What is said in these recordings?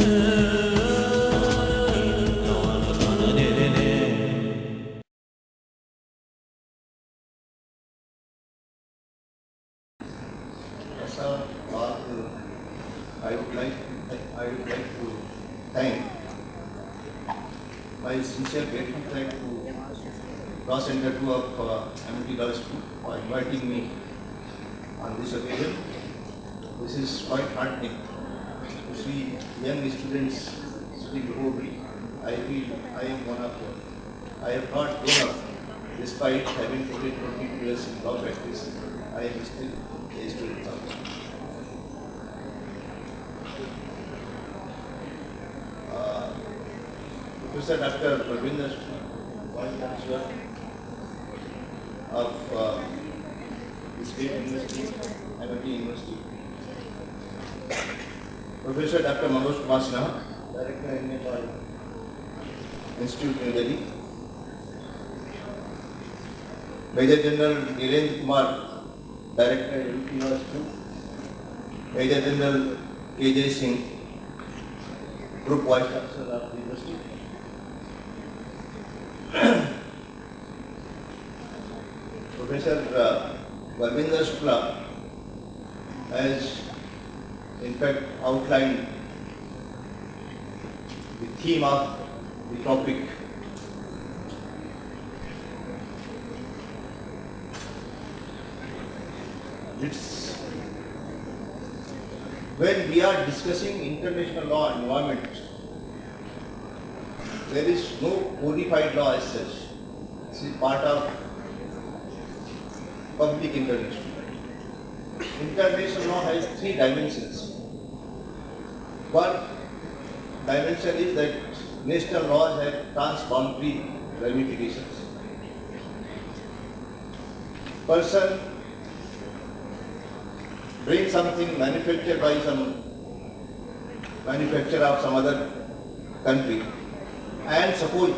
I would like to thank my sincere gratitude to Law Center 2 of Amity Law School for inviting me on this occasion. This is quite heartening to see young students sitting before me. I feel I am one of them. I have not grown up despite having 22 years in law practice. I am still a student of law. Professor Dr. Pradesh of State University, Amity University. Professor Dr. Moot, Director Indian Institute, New Delhi. Major General D.K Director Uttar University. Major General D.K Singh, Group Vice Chancellor of the University. Professor Varvinder Shukla has in fact outlined the theme of the topic. It's when we are discussing international law environment, there is no codified law as such. This is part of public international. International law has three dimensions. One dimension is that national laws have transboundary ramifications. Person brings something manufactured by some manufacturer of some other country, and suppose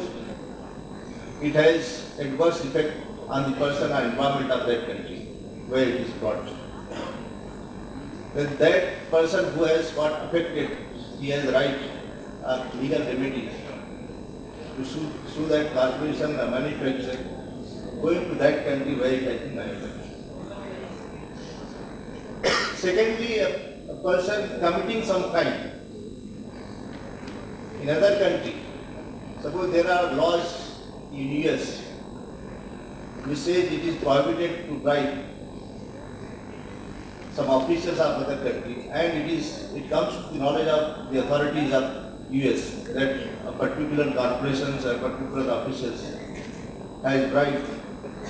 it has adverse effect on the person or environment of that country where it is brought. Then that person who has got affected, he has the right of legal remedies to sue that corporation or manufacturer going to that country where it has been manufactured. Secondly, a person committing some crime in another country. Suppose there are laws in US which says it is prohibited to bribe some officials of other country, and it comes to the knowledge of the authorities of US that a particular corporations or particular officials has bribed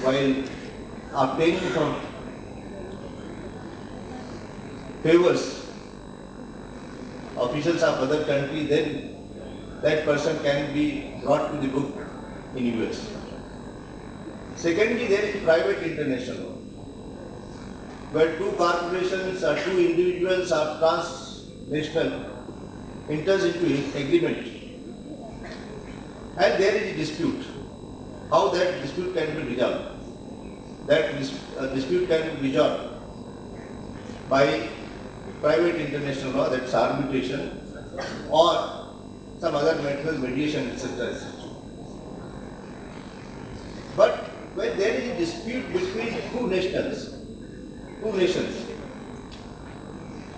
while obtaining some favors officials of other country, then that person can be brought to the book in US. Secondly, there is private international law, where two corporations or two individuals or transnational enters into agreement, and there is a dispute. How that dispute can be resolved? That dispute can be resolved by private international law, that's arbitration, or some other methods, mediation, etc. But when there is a dispute between two nations,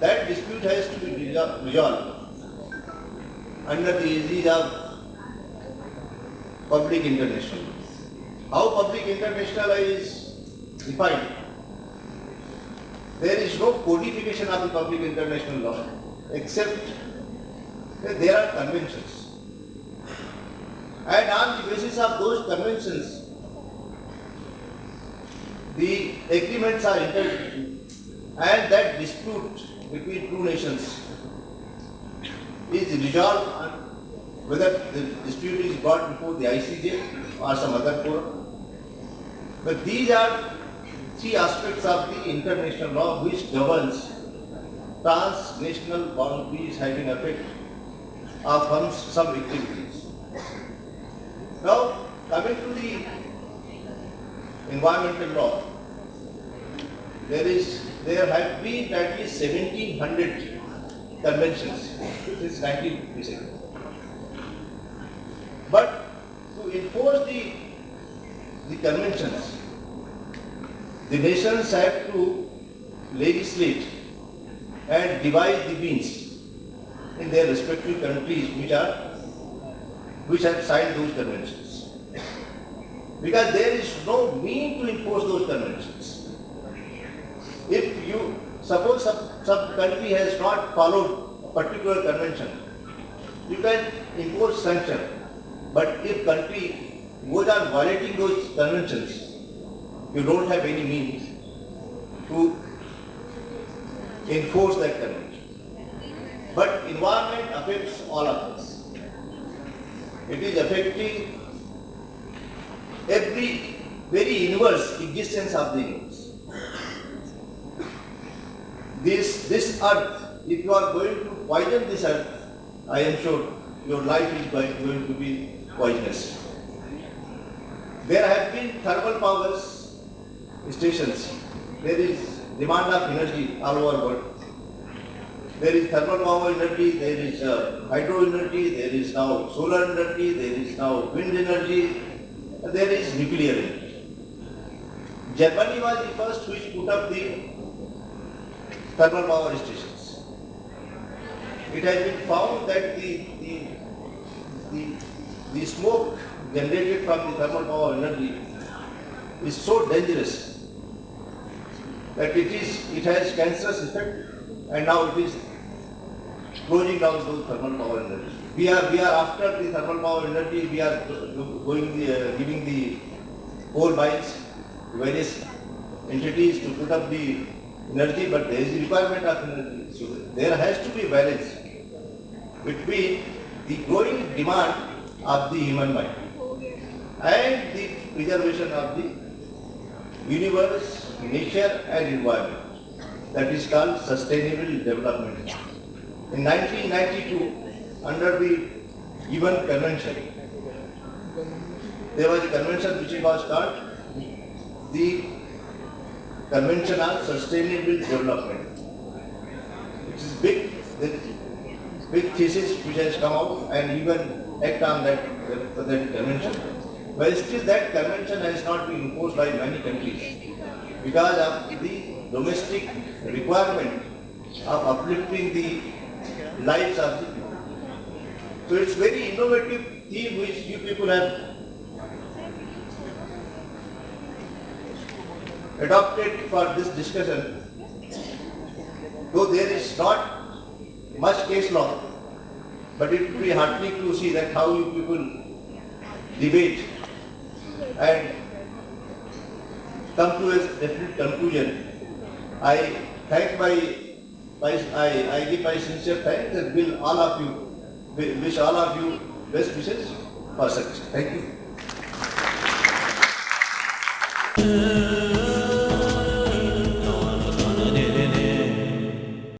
that dispute has to be resolved under the aegis of public international. How public international law is defined? There is no codification of the public international law except that there are conventions. And on the basis of those conventions, the agreements are entered into, and that dispute between two nations is resolved on whether the dispute is brought before the ICJ or some other forum. But these are three aspects of the international law which governs transnational boundaries having effect of some activities. Now, coming to the environmental law, there have been at least 1700 conventions since 1957. But to enforce the conventions, the nations have to legislate and devise the means in their respective countries which have signed those conventions. Because there is no mean to enforce those conventions. If you suppose some country has not followed a particular convention, you can impose sanction. But if country goes on violating those conventions, you don't have any means to enforce that convention. But environment affects all of us. It is affecting every very universe existence of the universe. This earth, if you are going to poison this earth, I am sure your life is going to be poisonous. There have been thermal power stations. There is demand of energy all over the world. There is thermal power energy, there is hydro energy, there is now solar energy, there is now wind energy, there is nuclear energy. Germany was the first which put up the thermal power stations. It has been found that the smoke generated from the thermal power energy is so dangerous that it has cancerous effect, and now it is closing down those thermal power energy. We are after the thermal power energy. We are giving the coal mines to various entities to put up the energy, but there is a requirement of energy. So there has to be balance between the growing demand of the human mind and the preservation of the universe, nature and environment. That is called sustainable development. In 1992, under the UN Convention, there was a convention which was called the Convention on Sustainable Development. It is big thesis which has come out, and even act on that convention. But still that convention has not been imposed by many countries because of the domestic requirement of uplifting the lives of the people. So it's very innovative theme which you people have adopted for this discussion. Though there is not much case law, but it would be heartening to see that how you people debate and come to a definite conclusion. I give my sincere thanks and wish all of you best wishes for success. Thank you.